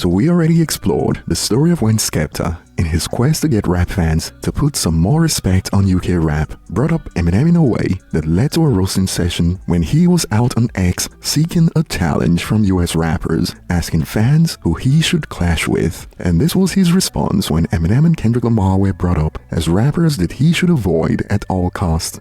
So we already explored the story of when Skepta, in his quest to get rap fans to put some more respect on UK rap, brought up Eminem in a way that led to a roasting session when he was out on X seeking a challenge from US rappers, asking fans who he should clash with. And this was his response when Eminem and Kendrick Lamar were brought up as rappers that he should avoid at all costs,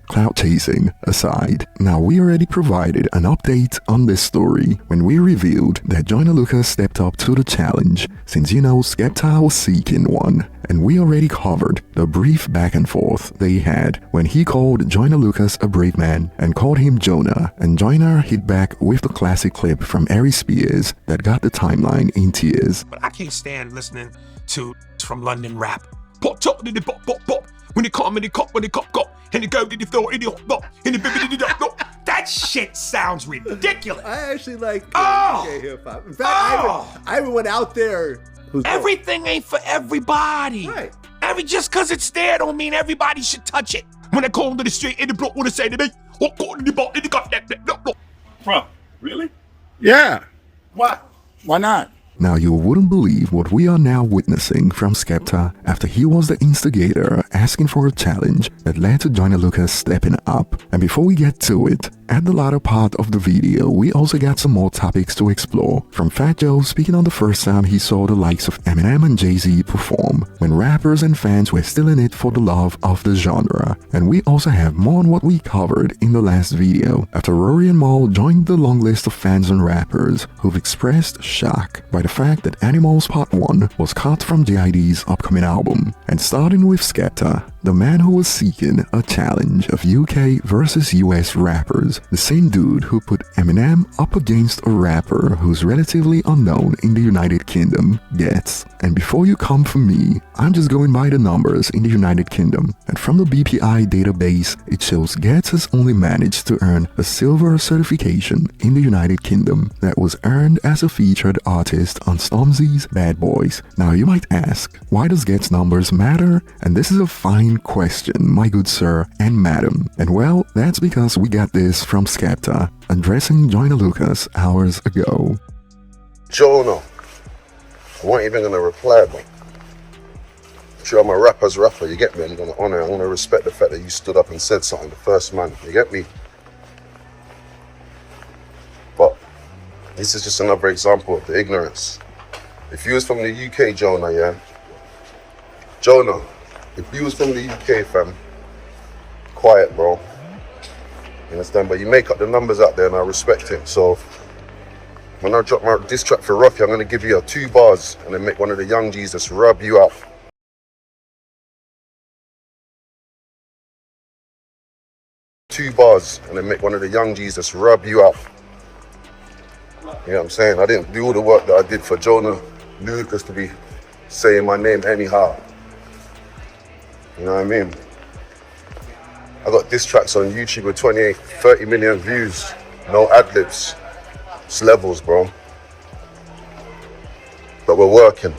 clout chasing aside. Now we already provided an update on this story when we revealed that Joyner Lucas stepped up to the challenge, since Skepta was seeking one, and we already covered the brief back and forth they had when he called Joyner Lucas a brave man and called him Jonah, and Joyner hit back with the classic clip from Ari Spears that got the timeline in tears. But I can't stand listening to from London rap. Pop, chop, did it pop, pop, pop. When it come, when it cop, and it go, did it throw, and it hop, and it that shit sounds ridiculous. I actually like UK hip hop. In fact, I even went out there. Everything ain't for everybody. Right. Just cause it's there don't mean everybody should touch it. When I call into the street in the block, what I say to me? Bro, really? Yeah. Why? Why not? Now you wouldn't believe what we are now witnessing from Skepta after he was the instigator asking for a challenge that led to Joyner Lucas stepping up. And before we get to it, at the latter part of the video, we also got some more topics to explore. From Fat Joe speaking on the first time he saw the likes of Eminem and Jay-Z perform, when rappers and fans were still in it for the love of the genre. And we also have more on what we covered in the last video, after Rory and Mal joined the long list of fans and rappers who've expressed shock by the fact that Animals Part 1 was cut from JID's upcoming album. And starting with Skepta, the man who was seeking a challenge of UK versus US rappers, the same dude who put Eminem up against a rapper who's relatively unknown in the United Kingdom, Gets. And before you come for me, I'm just going by the numbers in the United Kingdom, and from the BPI database, it shows Gets has only managed to earn a silver certification in the United Kingdom that was earned as a featured artist on Stormzy's Bad Boys. Now you might ask, why does Gets numbers matter? And this is a fine question, my good sir and madam. And well, that's because we got this from Skepta, addressing Joyner Lucas hours ago. Jonah, I wasn't even gonna reply, but sure, I'm a rapper's rapper, you get me? I'm gonna honor, I wanna respect the fact that you stood up and said something, the first man, you get me? But this is just another example of the ignorance. If you was from the UK, Jonah, yeah? Jonah, if you was from the UK, fam, quiet, bro. You understand? But you make up the numbers out there and I respect it. So when I drop my diss track for Ruffy, I'm gonna give you 2 bars and then make one of the young Jesus rub you up. Two bars and then make one of the young Jesus rub you up. You know what I'm saying? I didn't do all the work that I did for Joyner Lucas to be saying my name anyhow. You know what I mean? I got diss tracks on YouTube with 28, 30 million views. No ad-libs. It's levels, bro. But we're working.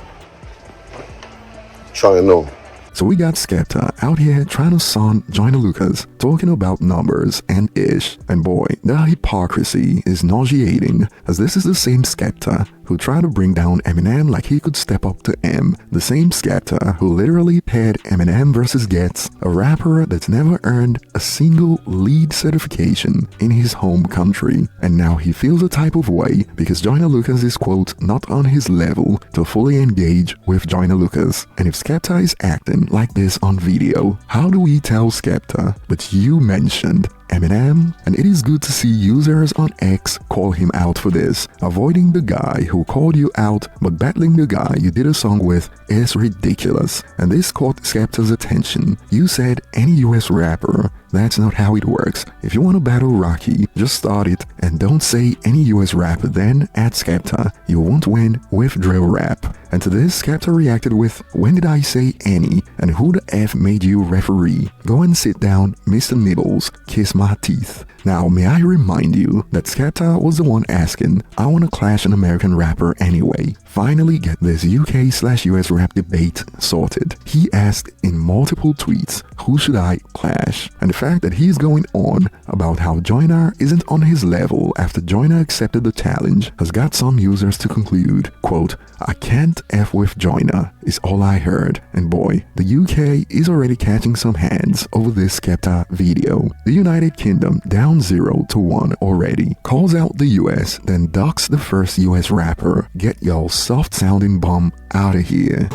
Trying to know. So we got Skepta out here trying to sound Joyner Lucas talking about numbers and ish, and boy, the hypocrisy is nauseating, as this is the same Skepta who tried to bring down Eminem like he could step up to M, the same Skepta who literally paired Eminem versus Gets, a rapper that's never earned a single lead certification in his home country, and now he feels a type of way because Joyner Lucas is quote not on his level to fully engage with Joyner Lucas. And if Skepta is acting like this on video, how do we tell Skepta? But you mentioned Eminem, and it is good to see users on X call him out for this. Avoiding the guy who called you out but battling the guy you did a song with is ridiculous, and this caught Skepta's attention. You said any US rapper. That's not how it works. If you want to battle Rocky, just start it and don't say any US rapper, then add Skepta. You won't win with drill rap. And to this, Skepta reacted with, "When did I say any? And who the F made you referee? Go and sit down, Mr. Nibbles, kiss my teeth." Now, may I remind you that Skepta was the one asking, "I wanna clash an American rapper anyway. Finally get this UK/US rap debate sorted." He asked in multiple tweets, "Who should I clash?" And the fact that he's going on about how Joyner isn't on his level after Joyner accepted the challenge has got some users to conclude, quote, "I can't F with Joyner is all I heard." And boy, the UK is already catching some hands over this Skepta video. The United Kingdom down 0-1 already, calls out the US, then ducks the first US rapper. Get y'all soft-sounding bum out of here.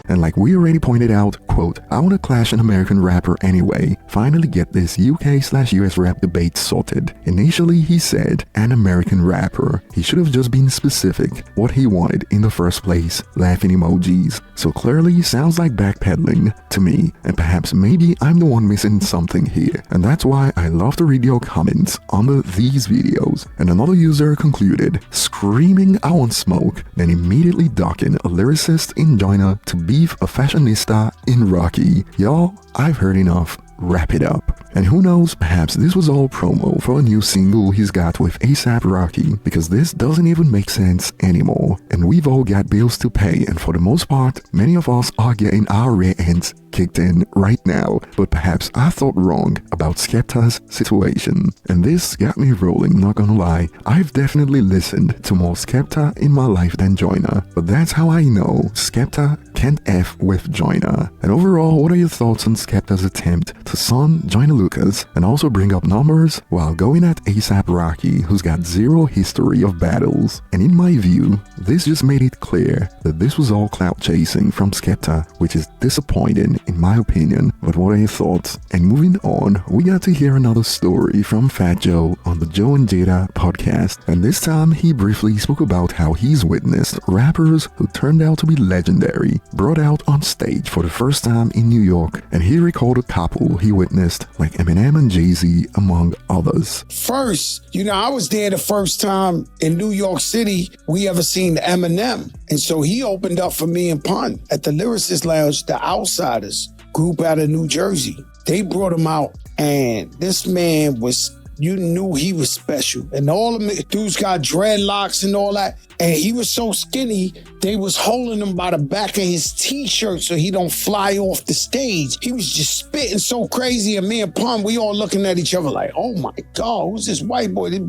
And like we already pointed out, quote, "I wanna clash an American rapper anyway. Finally get this UK/US rap debate sorted." Initially he said an American rapper. He should have just been specific what he wanted in the first place. Laughing emojis. So clearly sounds like backpedaling to me, and perhaps maybe I'm the one missing something here. And that's why I love to read your comments under these videos. And another user concluded, screaming "I want smoke," then immediately docking a lyricist in Joyner to beef a fashionista in Rocky. Y'all, I've heard enough. Wrap it up. And who knows, perhaps this was all promo for a new single he's got with A$AP Rocky, because this doesn't even make sense anymore. And we've all got bills to pay, and for the most part, many of us are getting our rear ends kicked in right now. But perhaps I thought wrong about Skepta's situation. And this got me rolling, not gonna lie. I've definitely listened to more Skepta in my life than Joyner, but that's how I know Skepta can't F with Joyner. And overall, what are your thoughts on Skepta's attempt to son Joyner Lucas and also bring up numbers while going at A$AP Rocky, who's got zero history of battles? And in my view, this just made it clear that this was all clout chasing from Skepta, which is disappointing in my opinion. But what are your thoughts? And moving on, we got to hear another story from Fat Joe on the Joe and Jada podcast, and this time he briefly spoke about how he's witnessed rappers who turned out to be legendary brought out on stage for the first time in New York, and he recalled a couple he witnessed like Eminem and Jay-Z among others. First, I was there the first time in New York City we ever seen Eminem, and so he opened up for me and Pun at the Lyricist Lounge, the Outsiders group out of New Jersey. They brought him out, and this man was, you knew he was special. And all of them dudes got dreadlocks and all that. And he was so skinny, they was holding him by the back of his t-shirt so he don't fly off the stage. He was just spitting so crazy, and me and Plum, we all looking at each other like, oh my God, who's this white boy? That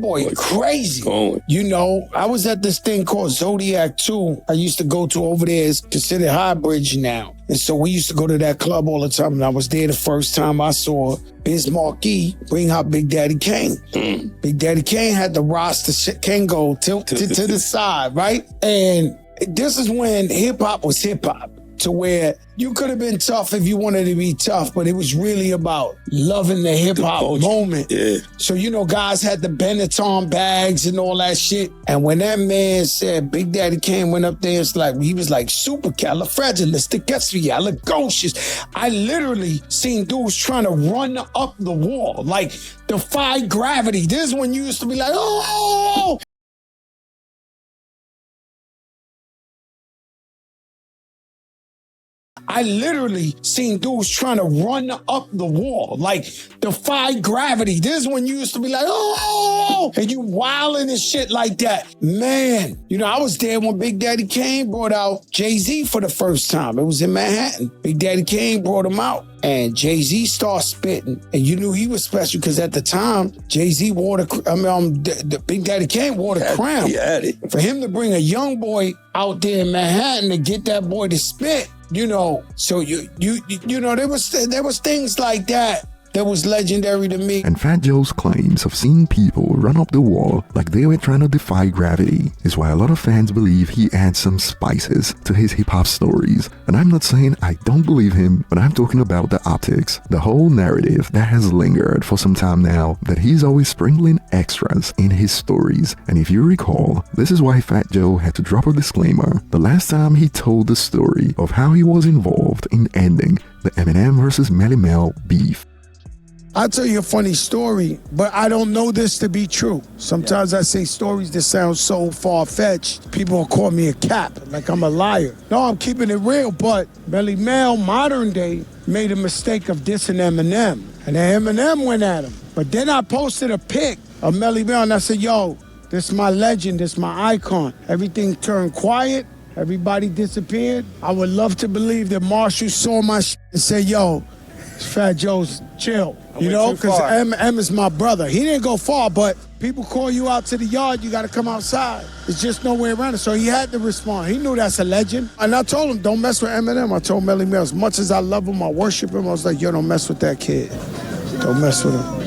boy crazy. I was at this thing called Zodiac 2. I used to go to over there. It's considered High Bridge now. And so we used to go to that club all the time. And I was there the first time I saw Biz Markie bring out Big Daddy Kane. Big Daddy Kane had the roster Kango tilted to the side, right? And this is when hip-hop was hip-hop, to where you could have been tough if you wanted to be tough, but it was really about loving the hip-hop moment. Yeah. So, guys had the Benetton bags and all that shit. And when that man said, Big Daddy Kane went up there, he was like, supercalifragilisticexpialidocious. I literally seen dudes trying to run up the wall, like defy gravity. This is when you used to be like, oh! I literally seen dudes trying to run up the wall, like defy gravity. This is when you used to be like, oh, and you wilding and shit like that. Man, I was there when Big Daddy Kane brought out Jay-Z for the first time. It was in Manhattan. Big Daddy Kane brought him out, and Jay-Z started spitting, and you knew he was special because at the time, Jay-Z wore the Big Daddy Kane wore the crown. He had it. For him to bring a young boy out there in Manhattan to get that boy to spit, so there was things like that was legendary to me. And Fat Joe's claims of seeing people run up the wall like they were trying to defy gravity is why a lot of fans believe he adds some spices to his hip-hop stories. And I'm not saying I don't believe him, but I'm talking about the optics, the whole narrative that has lingered for some time now, that he's always sprinkling extras in his stories. And if you recall, this is why Fat Joe had to drop a disclaimer the last time he told the story of how he was involved in ending the Eminem versus Melly Mel beef. I'll tell you a funny story, but I don't know this to be true. Sometimes I say stories that sound so far-fetched, people will call me a cap, like I'm a liar. No, I'm keeping it real, but Melly Mel, modern day, made a mistake of dissing Eminem, and then Eminem went at him. But then I posted a pic of Melly Mel, and I said, yo, this is my legend, this is my icon. Everything turned quiet, everybody disappeared. I would love to believe that Marshall saw my shit and said, yo, Fat Joe's chill, you know, because M is my brother. He didn't go far, but people call you out to the yard, you got to come outside. There's just no way around it. So he had to respond. He knew that's a legend. And I told him, don't mess with Eminem. I told Melly Mel, as much as I love him, I worship him, I was like, yo, don't mess with that kid. Don't mess with him.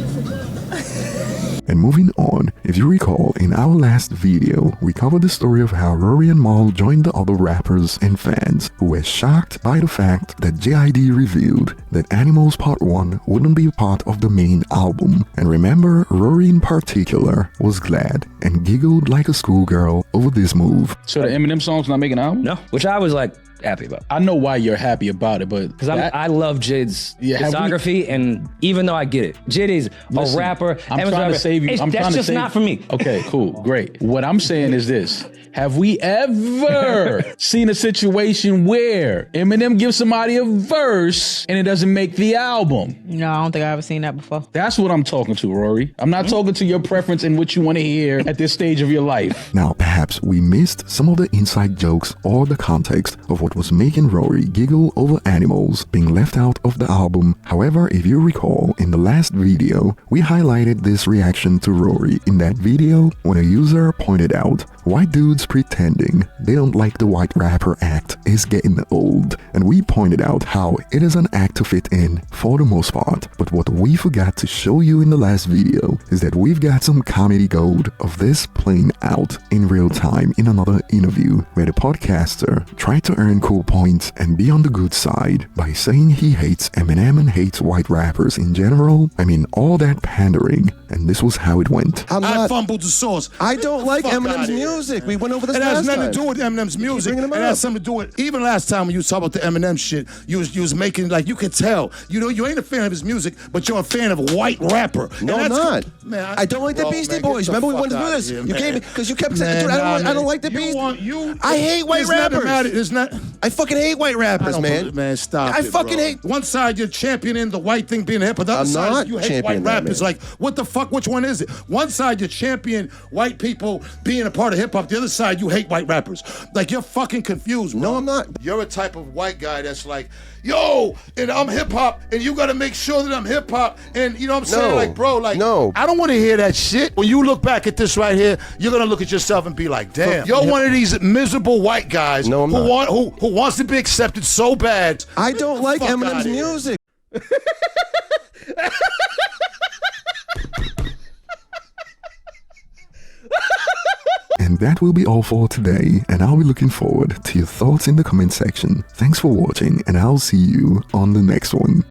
And moving on, if you recall, in our last video, we covered the story of how Rory and Mal joined the other rappers and fans who were shocked by the fact that JID revealed that Animals Part 1 wouldn't be part of the main album. And remember, Rory in particular was glad and giggled like a schoolgirl over this move. So the Eminem song's not making an album? No, which I was like happy about. I know why you're happy about it, but because I love Jid's discography, and even though I get it, Jid is a rapper. I'm trying to save you. That's just not for me. Okay, cool, great. What I'm saying is this. Have we ever seen a situation where Eminem gives somebody a verse and it doesn't make the album? No, I don't think I've ever seen that before. That's what I'm talking to, Rory. I'm not talking to your preference and what you want to hear at this stage of your life. Now, perhaps we missed some of the inside jokes or the context of what was making Rory giggle over Animals being left out of the album. However, if you recall, in the last video, we highlighted this reaction to Rory in that video when a user pointed out, white dudes pretending they don't like the white rapper act is getting old. And we pointed out how it is an act to fit in for the most part. But what we forgot to show you in the last video is that we've got some comedy gold of this playing out in real time in another interview where the podcaster tried to earn cool points and be on the good side by saying he hates Eminem and hates white rappers in general. I mean, all that pandering, and this was how it went. I fumbled the source. I don't like Eminem's music. We went over this last time. It has nothing to do with Eminem's music. It has something to do with, even last time when you talk about the Eminem shit, you was making, like, you could tell. You know, you ain't a fan of his music, but you're a fan of a white rapper. No, I'm not. Man, I don't like the Beastie Boys. Remember we went through this? You came because you kept saying, dude, I don't like the Beastie. I hate white rappers. It's not. I fucking hate white rappers, man. Man, stop. I fucking hate. One side you're championing the white thing being hip, but the other side you hate white rappers. Like, what the fuck? Which one is it? One side you champion white people being a part of hip hop. The other side you hate white rappers. Like, you're fucking confused, bro. No, I'm not. You're a type of white guy that's like, yo, and I'm hip hop, and you gotta make sure that I'm hip hop, and you know what I'm saying? Like, bro, like, no. I don't want to hear that shit. When you look back at this right here, you're gonna look at yourself and be like, damn, you're one of these miserable white guys who wants to be accepted so bad. I don't like Eminem's music. And that will be all for today, and I'll be looking forward to your thoughts in the comment section. Thanks for watching, and I'll see you on the next one.